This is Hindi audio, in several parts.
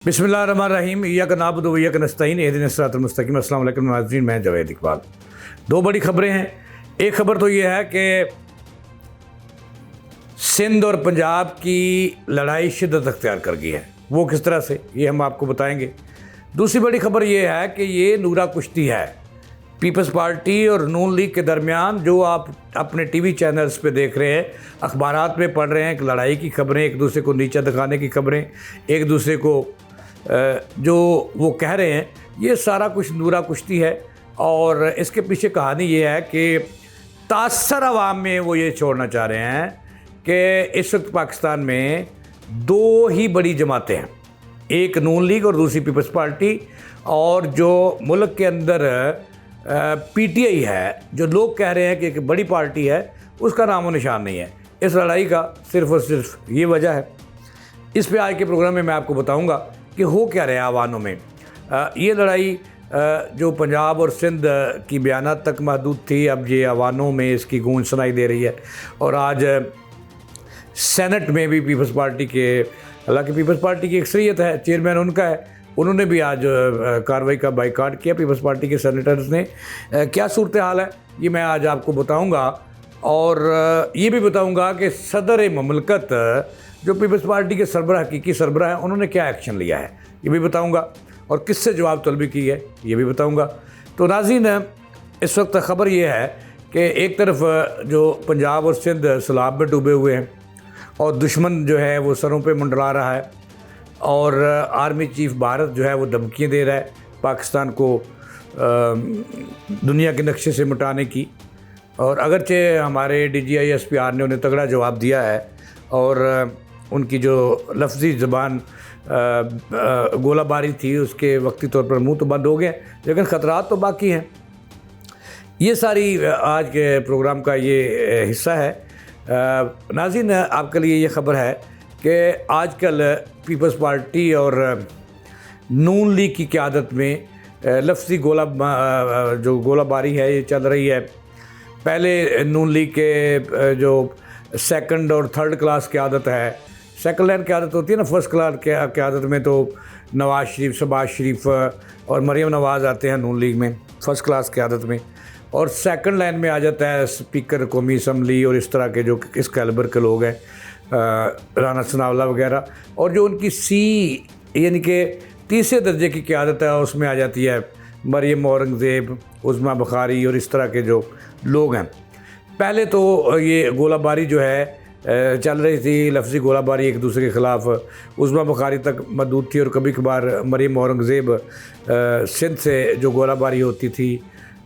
बिस्मिल्लाहिर्रहमानिर्रहीम इय्याका नअबुदु व इय्याका नस्तईन इहदिनस सिरातल मुस्तकीम। अस्सलाम वालेकुम नाज़रीन, मैं जावेद इकबाल। दो बड़ी खबरें हैं। एक खबर तो ये है कि सिंध और पंजाब की लड़ाई शिद्दत अख्तियार कर गई है। वो किस तरह से, ये हम आपको बताएंगे। दूसरी बड़ी खबर ये है कि ये नूरा कुश्ती है पीपल्स पार्टी और नून लीग के दरमियान, जो आप अपने टीवी चैनल्स पे देख रहे हैं, अखबारात में पढ़ रहे हैं कि लड़ाई की खबरें, एक दूसरे को नीचा दिखाने की खबरें, एक दूसरे को जो वो कह रहे हैं, ये सारा कुछ नूरा कुश्ती है। और इसके पीछे कहानी ये है कि तासर अवाम में वो ये छोड़ना चाह रहे हैं कि इस वक्त पाकिस्तान में दो ही बड़ी जमातें हैं, एक नून लीग और दूसरी पीपल्स पार्टी। और जो मुल्क के अंदर पीटीआई है, जो लोग कह रहे हैं कि एक बड़ी पार्टी है, उसका नामो निशान नहीं है। इस लड़ाई का सिर्फ़ और सिर्फ ये वजह है। इस पे आज के प्रोग्राम में मैं आपको बताऊंगा कि हो क्या रहा है आवानों में। ये लड़ाई जो पंजाब और सिंध की बयानात तक महदूद थी, अब ये आवानों में इसकी गूंज सुनाई दे रही है। और आज सेनेट में भी पीपल्स पार्टी के, हालांकि पीपल्स पार्टी की अक्सरियत है, चेयरमैन उनका है, उन्होंने भी आज कार्रवाई का बाइकाट किया पीपल्स पार्टी के सेनेटर्स ने। क्या सूरत हाल है ये मैं आज आपको बताऊंगा। और ये भी बताऊंगा कि सदर ममलकत जो पीपल्स पार्टी के सरबराह, हकीकी सरबराह हैं, उन्होंने क्या एक्शन लिया है ये भी बताऊंगा। और किससे जवाब तलबी की है ये भी बताऊंगा। तो नाज़रीन, इस वक्त ख़बर ये है कि एक तरफ जो पंजाब और सिंध सैलाब में डूबे हुए हैं और दुश्मन जो है वो सरों पे मंडरा रहा है, और आर्मी चीफ भारत जो है वो धमकियाँ दे रहा है पाकिस्तान को दुनिया के नक्शे से मिटाने की। और अगरचे हमारे DGI-SPR ने उन्हें तगड़ा जवाब दिया है और उनकी जो लफ्ज़ी ज़बान गोलाबारी थी उसके वक्ती तौर पर मुंह तो बंद हो गए, लेकिन ख़तरात तो बाकी हैं। ये सारी आज के प्रोग्राम का ये हिस्सा है। नाज़रीन, आपके लिए ये ख़बर है कि आजकल पीपल्स पार्टी और नून लीग की क़यादत में लफ्ज़ी जो गोलाबारी है ये चल रही है। पहले नून लीग के जो सेकंड और थर्ड क्लास क़यादत है, सेकंड लाइन क़यादत होती है ना, फर्स्ट क्लास क़यादत में तो नवाज़ शरीफ, शहबाज शरीफ और मरीम नवाज़ आते हैं नून लीग में फ़र्स्ट क्लास क़यादत में। और सेकंड लाइन में आ जाता है स्पीकर कौमी असम्बली और इस तरह के जो इस कैलिबर के लोग हैं, राना सनाउल्लाह वगैरह। और जो उनकी सी यानी कि तीसरे दर्जे की क़यादत है, उसमें आ जाती है मरीम औरंगज़ेब, उज़्मा बुखारी और इस तरह के जो लोग हैं। पहले तो ये गोलाबारी जो है चल रही थी, लफ्ज़ी गोलाबारी एक दूसरे के ख़िलाफ़, उज़्मा बुखारी तक महदूद थी और कभी कभार मरीम औरंगज़ेब सिंध से जो गोलाबारी होती थी,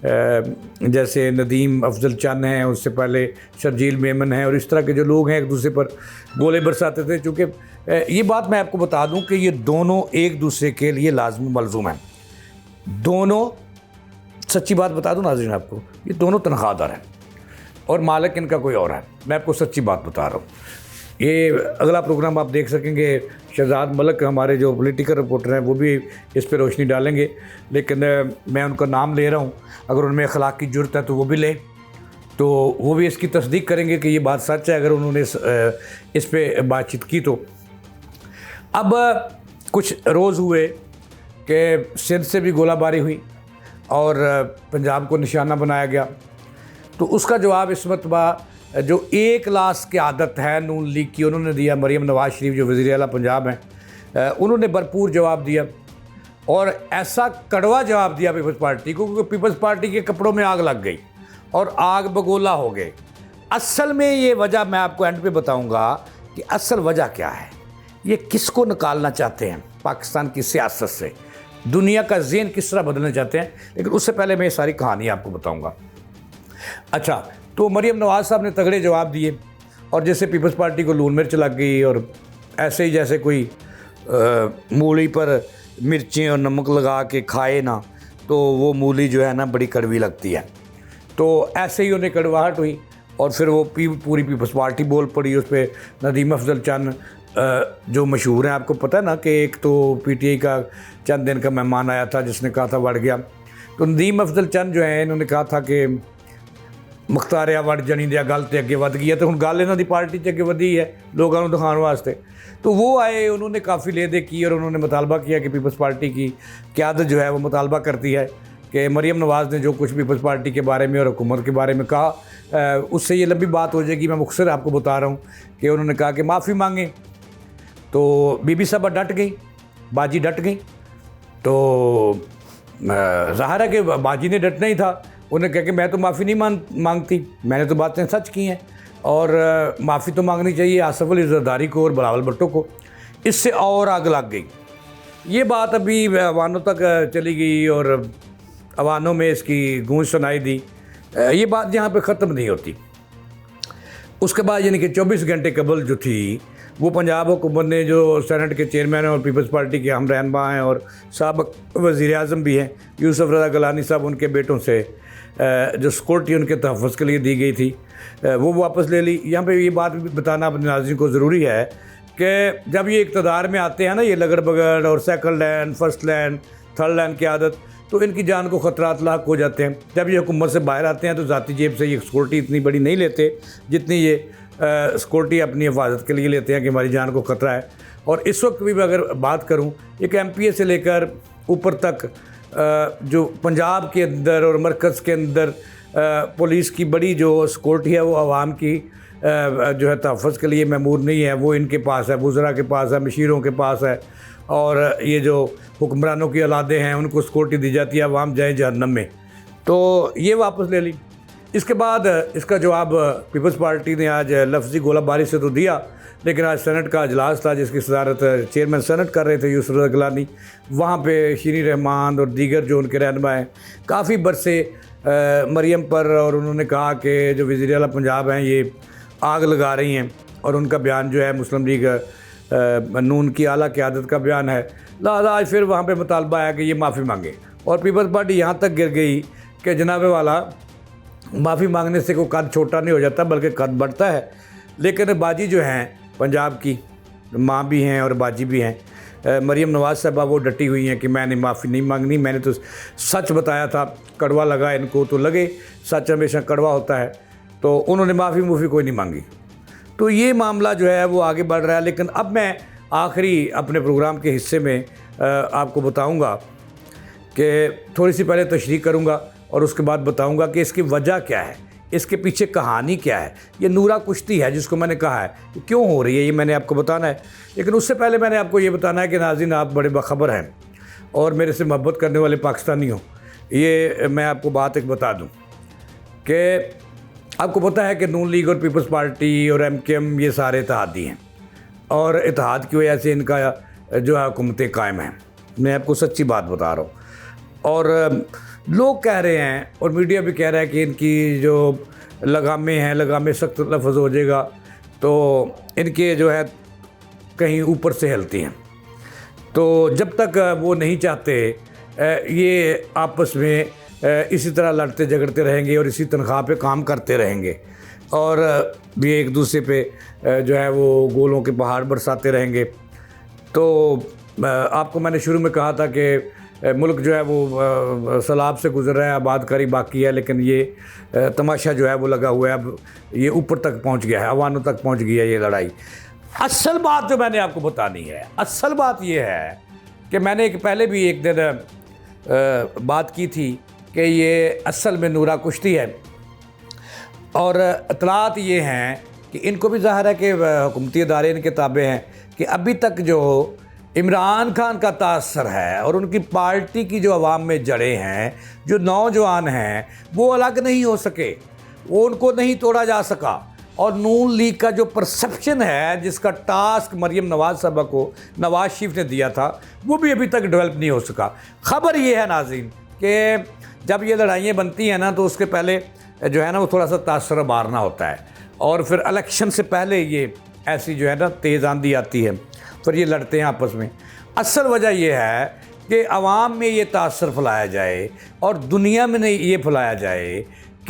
जैसे नदीम अफजल चंद हैं, उससे पहले शर्जील मेमन हैं और इस तरह के जो लोग हैं एक दूसरे पर गोले बरसाते थे। चूँकि ये बात मैं आपको बता दूं कि ये दोनों एक दूसरे के लिए लाजमी मलज़ूम हैं। दोनों, सच्ची बात बता दूं नाज़रीन आपको, ये दोनों तनख्वाहदार हैं और मालिक इनका कोई और है। मैं आपको सच्ची बात बता रहा हूँ। ये अगला प्रोग्राम आप देख सकेंगे, शहजाद मलिक हमारे जो पॉलिटिकल रिपोर्टर हैं वो भी इस पर रोशनी डालेंगे, लेकिन मैं उनका नाम ले रहा हूँ। अगर उनमें अखलाक की ज़रूरत है तो वो भी लें, तो वो भी इसकी तस्दीक करेंगे कि ये बात सच है, अगर उन्होंने इस पर बातचीत की तो। अब कुछ रोज़ हुए कि सिंध से भी गोलाबारी हुई और पंजाब को निशाना बनाया गया, तो उसका जवाब इस मरतबा जो एक क्लास की आदत है नून लीग की, उन्होंने दिया। मरीम नवाज़ शरीफ जो वज़ीर आला पंजाब हैं, उन्होंने भरपूर जवाब दिया और ऐसा कड़वा जवाब दिया पीपल्स पार्टी को, क्योंकि पीपल्स पार्टी के कपड़ों में आग लग गई और आग बगोला हो गए। असल में ये वजह मैं आपको एंड पे बताऊंगा कि असल वजह क्या है, ये किसको निकालना चाहते हैं पाकिस्तान की सियासत से, दुनिया का ज़हन किस तरह बदलना चाहते हैं। लेकिन उससे पहले मैं ये सारी कहानी आपको बताऊँगा। अच्छा, तो मरीम नवाज़ साहब ने तगड़े जवाब दिए और जैसे पीपल्स पार्टी को लून मिर्च लग गई, और ऐसे ही जैसे कोई मूली पर मिर्चें और नमक लगा के खाए ना, तो वो मूली जो है ना बड़ी कड़वी लगती है। तो ऐसे ही उन्हें कड़वाहट हुई और फिर वो पूरी पीपल्स पार्टी बोल पड़ी। उस पर नदीम अफजल चंद जो मशहूर हैं, आपको पता है ना कि एक तो PTI का चंद दिन का मेहमान आया था जिसने कहा था बढ़ गया। तो नदीम अफजल चंद जो है, इन्होंने कहा था कि ਮੁਖਤਾਰ ਅਵਾਰਡ ਜਣੀ ਦੀਆਂ ਗੱਲ ਤੇ ਅੱਗੇ ਵਧ ਗਈ ਹੈ, तो ਹੁਣ ਗੱਲ ਇਹਨਾਂ ਦੀ ਪਾर्टी 'ਚ ਅੱਗੇ ਵਧੀ है लोगों ਨੂੰ दिखाने वास्ते। तो वो आए, उन्होंने काफ़ी ले दे की और उन्होंने मुतालबा किया कि पीपल्स पार्टी की क़यादत जो है वो मुतालबा करती है कि मरीम नवाज़ ने जो कुछ पीपल्स पार्टी के बारे में और हुकूमत के बारे में कहा, उससे ये लंबी बात हो जाएगी, मैं मुख्तसर आपको बता रहा हूँ कि उन्होंने कहा कि माफ़ी मांगें। तो बीबी साहबा डट गई, बाजी डट गई। तो ज़ाहिर है कि बाजी ने डटना ही था। उन्होंने कहा कि मैं तो माफ़ी नहीं मांगती, मैंने तो बातें सच की हैं और माफ़ी तो मांगनी चाहिए आसफ़ अली ज़रदारी को और बिलावल भुट्टो को। इससे और आग लग गई। ये बात अभी अवानों तक चली गई और अवानों में इसकी गूंज सुनाई दी। ये बात यहाँ पे ख़त्म नहीं होती। उसके बाद यानी कि 24 घंटे कबल जो थी वो पंजाब हुकूमत ने, जो सेनेट के चेयरमैन हैं और पीपल्स पार्टी के हम रहनुमा हैं और साबिक़ वज़ीर आज़म भी हैं यूसुफ रज़ा गिलानी साहब, उनके बेटों से जो सिक्योरिटी उनके तहफ़्फ़ुज़ के लिए दी गई थी वो वापस ले ली। यहाँ पे ये बात भी बताना अपने नाज़रीन को ज़रूरी है कि जब ये इक़्तिदार में आते हैं ना, ये लगड़ बगड़ और second land, first land, third land की आदत, तो इनकी जान को ख़तरात लाक हो जाते हैं। जब ये हुकूमत से बाहर आते हैं तो ज़ाती जेब से ये सिक्योरिटी इतनी बड़ी नहीं लेते जितनी ये सिक्योरिटी अपनी हिफाजत के लिए लेते हैं कि हमारी जान को ख़तरा है। और इस वक्त भी अगर बात करूँ, एक MPA से लेकर ऊपर तक जो पंजाब के अंदर और मरकज़ के अंदर पुलिस की बड़ी जो सिक्योरिटी है वो आवाम की जो है तहफ़्फ़ुज़ के लिए ममूर नहीं है, वो इनके पास है, वज़रा के पास है, मशीरों के पास है। और ये जो हुक्मरानों की औलादें हैं उनको सिक्योरिटी दी जाती है, अवाम जाए जहन्नम में। तो ये वापस ले ली। इसके बाद इसका जवाब पीपल्स पार्टी ने आज लफ्ज़ी गोलाबारी से तो दिया, लेकिन आज सेनेट का अजलास था जिसकी सदारत चेयरमैन सेनेट कर रहे थे यूसुफ रज़ा गिलानी। वहाँ पे शीनी रहमान और दीगर जो उनके रहनुमा हैं काफ़ी बरसे मरीम पर, और उन्होंने कहा कि जो वज़ीर आला पंजाब हैं ये आग लगा रही हैं और उनका बयान जो है मुस्लिम लीग नून की आला क़यादत का बयान है। लिहाजा आज फिर वहाँ पे मुतालबा है कि ये माफ़ी मांगे। और पीपल्स पार्टी यहाँ तक गिर गई कि जनाब वाला माफ़ी मांगने से कोई कद छोटा नहीं हो जाता बल्कि कद बढ़ता है। लेकिन बाजी जो हैं पंजाब की, माँ भी हैं और बाजी भी हैं, मरीम नवाज़ साहबा वो डटी हुई हैं कि मैंने माफ़ी नहीं मांगनी, मैंने तो सच बताया था। कड़वा लगा इनको तो लगे, सच हमेशा कड़वा होता है। तो उन्होंने माफ़ी कोई नहीं मांगी। तो ये मामला जो है वो आगे बढ़ रहा है। लेकिन अब मैं आखिरी अपने प्रोग्राम के हिस्से में आपको बताऊंगा कि थोड़ी सी पहले तशरीह करूंगा और उसके बाद बताऊंगा कि इसकी वजह क्या है, इसके पीछे कहानी क्या है। ये नूरा कुश्ती है जिसको मैंने कहा है कि क्यों हो रही है, ये मैंने आपको बताना है। लेकिन उससे पहले मैंने आपको ये बताना है कि नाज़रीन आप बड़े बाखबर हैं और मेरे से मोहब्बत करने वाले पाकिस्तानी हो। ये मैं आपको बात एक बता दूँ कि आपको पता है कि नून लीग और पीपल्स पार्टी और MKM ये सारे इत्तेहादी हैं और इत्तेहाद की वजह से इनका जो है हुकूमतें कायम हैं। मैं आपको सच्ची बात बता रहा हूँ। और लोग कह रहे हैं और मीडिया भी कह रहा है कि इनकी जो लगामें हैं, लगामें सख्त लफ्ज़ हो जाएगा तो इनके जो है कहीं ऊपर से हिलती हैं। तो जब तक वो नहीं चाहते ये आपस में इसी तरह लड़ते झगड़ते रहेंगे और इसी तनख्वाह पे काम करते रहेंगे और ये एक दूसरे पे जो है वो गोलों के पहाड़ बरसाते रहेंगे। तो आपको मैंने शुरू में कहा था कि मुल्क जो है वो सैलाब से गुजर रहा है, आबादकारी बाकी है, लेकिन ये तमाशा जो है वो लगा हुआ है। अब ये ऊपर तक पहुंच गया है, अवानों तक पहुंच गई है ये लड़ाई। असल बात जो मैंने आपको बतानी है, असल बात ये है कि मैंने पहले भी एक दिन बात की थी कि ये असल में नूरा कुश्ती है। और इतलात ये हैं कि इनको भी ज़ाहिर है कि हुकूमती इदारे इनके ताबे हैं कि अभी तक जो इमरान खान का तासर है और उनकी पार्टी की जो अवाम में जड़ें हैं, जो नौजवान हैं, वो अलग नहीं हो सके, वो उनको नहीं तोड़ा जा सका। और नून लीग का जो परसेप्शन है, जिसका टास्क मरीम नवाज़ साहबा को नवाज शरीफ ने दिया था, वो भी अभी तक डेवलप नहीं हो सका। ख़बर ये है नाज़रीन कि जब ये लड़ाइयाँ बनती हैं ना तो उसके पहले जो है ना वो थोड़ा सा तासर मारना होता है और फिर इलेक्शन से पहले ये ऐसी जो है ना तेज़ आंधी आती है, फिर ये लड़ते हैं आपस में। असल वजह यह है कि अवाम में ये तासर फैलाया जाए और दुनिया में नहीं ये फैलाया जाए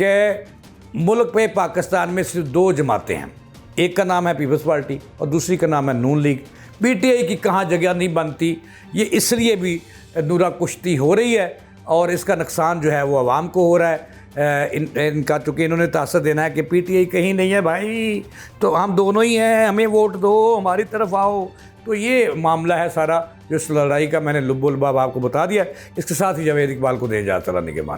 कि मुल्क पे पाकिस्तान में सिर्फ दो जमातें हैं, एक का नाम है पीपल्स पार्टी और दूसरी का नाम है नून लीग। PTI की कहाँ जगह नहीं बनती, ये इसलिए भी नूरा कुश्ती हो रही है और इसका नुकसान जो है वो आवाम को हो रहा है। इनका, चूँकि इन्होंने तासर देना है कि पीटीआई कहीं नहीं है भाई, तो हम दोनों ही हैं, हमें वोट दो, हमारी तरफ आओ। तो ये मामला है सारा, जो इस लड़ाई का मैंने लुब्बुल बाब आपको बता दिया। इसके साथ ही जावेद इकबाल को दे इजाज़त, अल्लाह निगहबान।